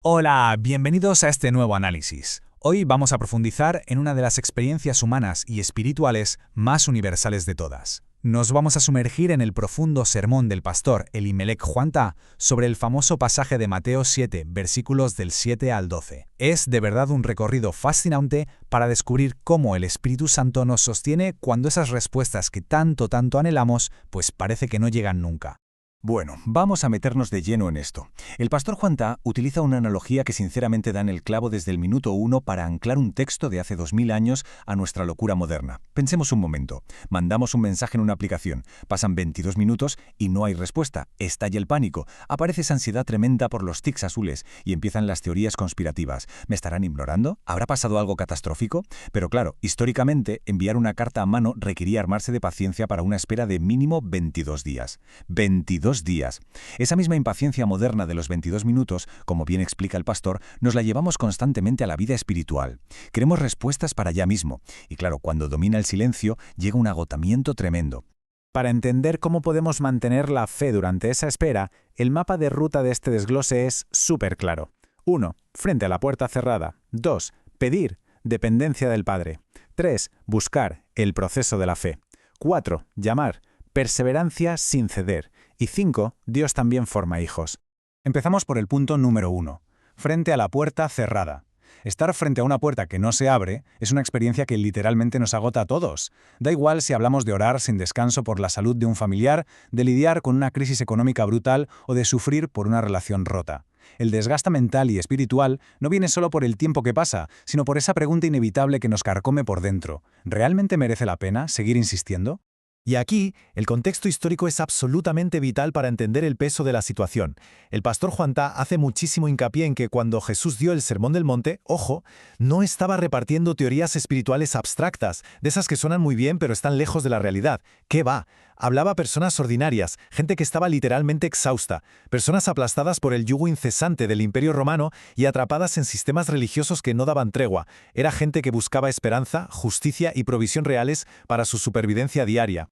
Hola, bienvenidos a este nuevo análisis. Hoy vamos a profundizar en una de las experiencias humanas y espirituales más universales de todas. Nos vamos a sumergir en el profundo sermón del pastor Elimelech Juantá sobre el famoso pasaje de Mateo 7, versículos del 7 al 12. Es de verdad un recorrido fascinante para descubrir cómo el Espíritu Santo nos sostiene cuando esas respuestas que tanto anhelamos, pues parece que no llegan nunca. Bueno, vamos a meternos de lleno en esto. El pastor Juantá utiliza una analogía que sinceramente da en el clavo desde el minuto 1 para anclar un texto de hace 2000 años a nuestra locura moderna. Pensemos un momento. Mandamos un mensaje en una aplicación. Pasan 22 minutos y no hay respuesta. Estalla el pánico. Aparece esa ansiedad tremenda por los tics azules y empiezan las teorías conspirativas. ¿Me estarán ignorando? ¿Habrá pasado algo catastrófico? Pero claro, históricamente, enviar una carta a mano requería armarse de paciencia para una espera de mínimo 22 días. 22 días. Esa misma impaciencia moderna de los 22 minutos, como bien explica el pastor, nos la llevamos constantemente a la vida espiritual. Queremos respuestas para ya mismo. Y claro, cuando domina el silencio, llega un agotamiento tremendo. Para entender cómo podemos mantener la fe durante esa espera, el mapa de ruta de este desglose es súper claro. 1. Frente a la puerta cerrada. 2. Pedir, dependencia del Padre. 3. Buscar, el proceso de la fe. 4. Llamar, perseverancia sin ceder. Y 5. Dios también forma hijos. Empezamos por el punto número 1. Frente a la puerta cerrada. Estar frente a una puerta que no se abre es una experiencia que literalmente nos agota a todos. Da igual si hablamos de orar sin descanso por la salud de un familiar, de lidiar con una crisis económica brutal o de sufrir por una relación rota. El desgaste mental y espiritual no viene solo por el tiempo que pasa, sino por esa pregunta inevitable que nos carcome por dentro. ¿Realmente merece la pena seguir insistiendo? Y aquí, el contexto histórico es absolutamente vital para entender el peso de la situación. El pastor Juantá hace muchísimo hincapié en que cuando Jesús dio el Sermón del Monte, ojo, no estaba repartiendo teorías espirituales abstractas, de esas que suenan muy bien pero están lejos de la realidad. ¿Qué va? Hablaba a personas ordinarias, gente que estaba literalmente exhausta, personas aplastadas por el yugo incesante del Imperio Romano y atrapadas en sistemas religiosos que no daban tregua. Era gente que buscaba esperanza, justicia y provisión reales para su supervivencia diaria.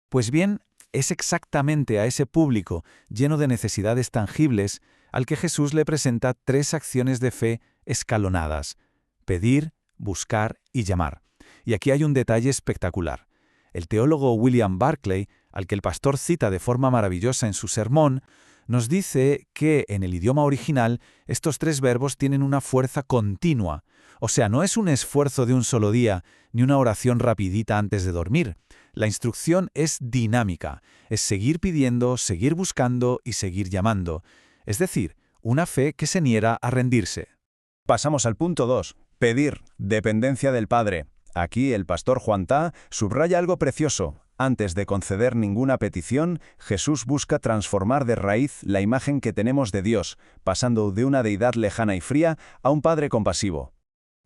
Pues bien, es exactamente a ese público lleno de necesidades tangibles al que Jesús le presenta 3 acciones de fe escalonadas: pedir, buscar y llamar. Y aquí hay un detalle espectacular. El teólogo William Barclay, al que el pastor cita de forma maravillosa en su sermón, nos dice que en el idioma original estos 3 verbos tienen una fuerza continua. O sea, no es un esfuerzo de un solo día, ni una oración rapidita antes de dormir. La instrucción es dinámica, es seguir pidiendo, seguir buscando y seguir llamando. Es decir, una fe que se niega a rendirse. Pasamos al punto 2. Pedir, dependencia del Padre. Aquí el pastor Juantá subraya algo precioso. Antes de conceder ninguna petición, Jesús busca transformar de raíz la imagen que tenemos de Dios, pasando de una deidad lejana y fría a un Padre compasivo.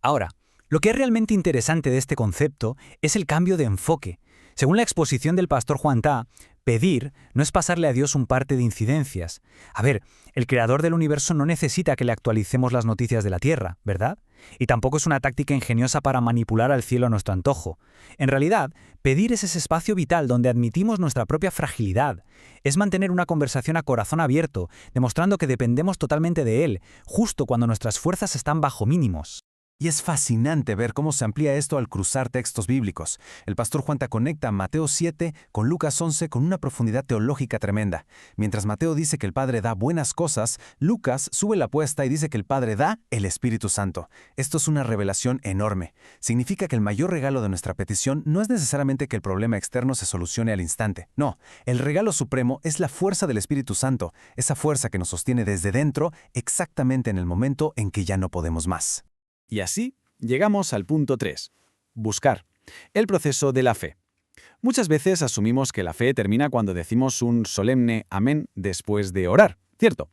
Ahora, lo que es realmente interesante de este concepto es el cambio de enfoque. Según la exposición del pastor Juantá, pedir no es pasarle a Dios un parte de incidencias. A ver, el creador del universo no necesita que le actualicemos las noticias de la Tierra, ¿verdad? Y tampoco es una táctica ingeniosa para manipular al cielo a nuestro antojo. En realidad, pedir es ese espacio vital donde admitimos nuestra propia fragilidad. Es mantener una conversación a corazón abierto, demostrando que dependemos totalmente de Él, justo cuando nuestras fuerzas están bajo mínimos. Y es fascinante ver cómo se amplía esto al cruzar textos bíblicos. El pastor Juantá conecta Mateo 7 con Lucas 11 con una profundidad teológica tremenda. Mientras Mateo dice que el Padre da buenas cosas, Lucas sube la apuesta y dice que el Padre da el Espíritu Santo. Esto es una revelación enorme. Significa que el mayor regalo de nuestra petición no es necesariamente que el problema externo se solucione al instante. No, el regalo supremo es la fuerza del Espíritu Santo, esa fuerza que nos sostiene desde dentro exactamente en el momento en que ya no podemos más. Y así llegamos al punto 3. Buscar. El proceso de la fe. Muchas veces asumimos que la fe termina cuando decimos un solemne amén después de orar, ¿cierto?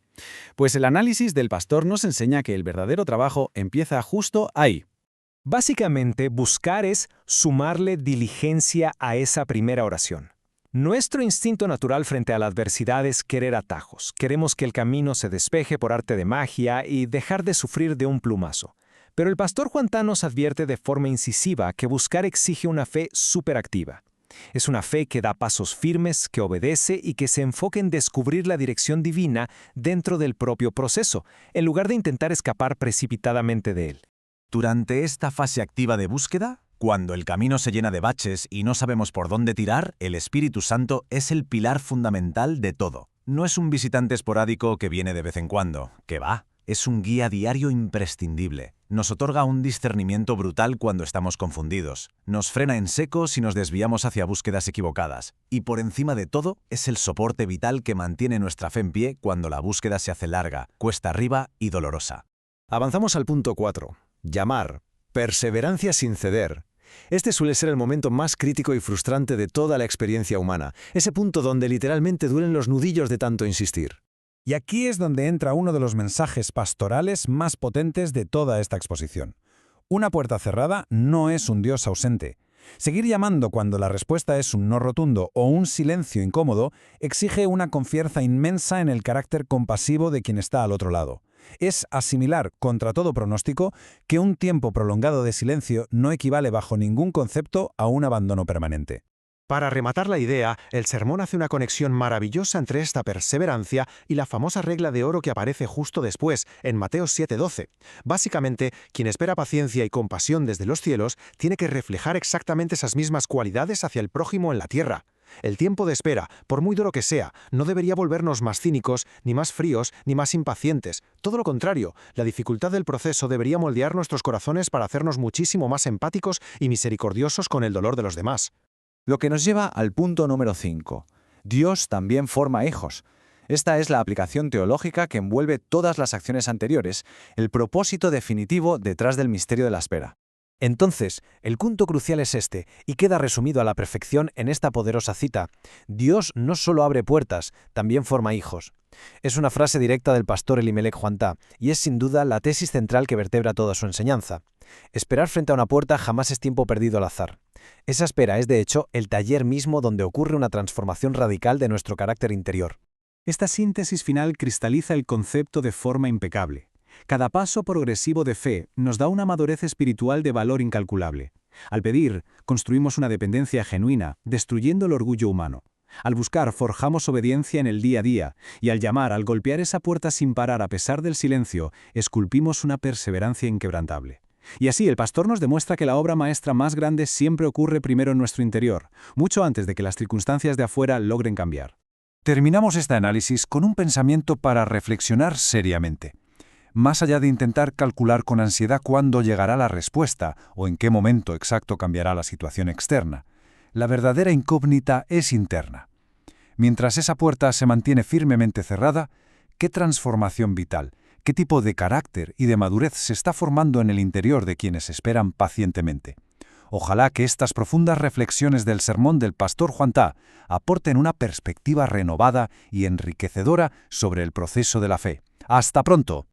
Pues el análisis del pastor nos enseña que el verdadero trabajo empieza justo ahí. Básicamente, buscar es sumarle diligencia a esa primera oración. Nuestro instinto natural frente a la adversidad es querer atajos. Queremos que el camino se despeje por arte de magia y dejar de sufrir de un plumazo. Pero el pastor Juantá nos advierte de forma incisiva que buscar exige una fe superactiva. Es una fe que da pasos firmes, que obedece y que se enfoca en descubrir la dirección divina dentro del propio proceso, en lugar de intentar escapar precipitadamente de él. Durante esta fase activa de búsqueda, cuando el camino se llena de baches y no sabemos por dónde tirar, el Espíritu Santo es el pilar fundamental de todo. No es un visitante esporádico que viene de vez en cuando, que va. Es un guía diario imprescindible. Nos otorga un discernimiento brutal cuando estamos confundidos. Nos frena en seco si nos desviamos hacia búsquedas equivocadas. Y por encima de todo, es el soporte vital que mantiene nuestra fe en pie cuando la búsqueda se hace larga, cuesta arriba y dolorosa. Avanzamos al punto 4. Llamar. Perseverancia sin ceder. Este suele ser el momento más crítico y frustrante de toda la experiencia humana. Ese punto donde literalmente duelen los nudillos de tanto insistir. Y aquí es donde entra uno de los mensajes pastorales más potentes de toda esta exposición. Una puerta cerrada no es un Dios ausente. Seguir llamando cuando la respuesta es un no rotundo o un silencio incómodo exige una confianza inmensa en el carácter compasivo de quien está al otro lado. Es asimilar, contra todo pronóstico, que un tiempo prolongado de silencio no equivale bajo ningún concepto a un abandono permanente. Para rematar la idea, el sermón hace una conexión maravillosa entre esta perseverancia y la famosa regla de oro que aparece justo después, en Mateo 7:12. Básicamente, quien espera paciencia y compasión desde los cielos tiene que reflejar exactamente esas mismas cualidades hacia el prójimo en la tierra. El tiempo de espera, por muy duro que sea, no debería volvernos más cínicos, ni más fríos, ni más impacientes. Todo lo contrario, la dificultad del proceso debería moldear nuestros corazones para hacernos muchísimo más empáticos y misericordiosos con el dolor de los demás. Lo que nos lleva al punto número 5. Dios también forma hijos. Esta es la aplicación teológica que envuelve todas las acciones anteriores, el propósito definitivo detrás del misterio de la espera. Entonces, el punto crucial es este, y queda resumido a la perfección en esta poderosa cita. Dios no solo abre puertas, también forma hijos. Es una frase directa del pastor Elimelech Juantá, y es sin duda la tesis central que vertebra toda su enseñanza. Esperar frente a una puerta jamás es tiempo perdido al azar. Esa espera es, de hecho, el taller mismo donde ocurre una transformación radical de nuestro carácter interior. Esta síntesis final cristaliza el concepto de forma impecable. Cada paso progresivo de fe nos da una madurez espiritual de valor incalculable. Al pedir, construimos una dependencia genuina, destruyendo el orgullo humano. Al buscar, forjamos obediencia en el día a día, y al llamar, al golpear esa puerta sin parar a pesar del silencio, esculpimos una perseverancia inquebrantable. Y así el pastor nos demuestra que la obra maestra más grande siempre ocurre primero en nuestro interior, mucho antes de que las circunstancias de afuera logren cambiar. Terminamos este análisis con un pensamiento para reflexionar seriamente. Más allá de intentar calcular con ansiedad cuándo llegará la respuesta o en qué momento exacto cambiará la situación externa, la verdadera incógnita es interna. Mientras esa puerta se mantiene firmemente cerrada, ¿qué transformación vital, qué tipo de carácter y de madurez se está formando en el interior de quienes esperan pacientemente? Ojalá que estas profundas reflexiones del sermón del pastor Juantá aporten una perspectiva renovada y enriquecedora sobre el proceso de la fe. ¡Hasta pronto!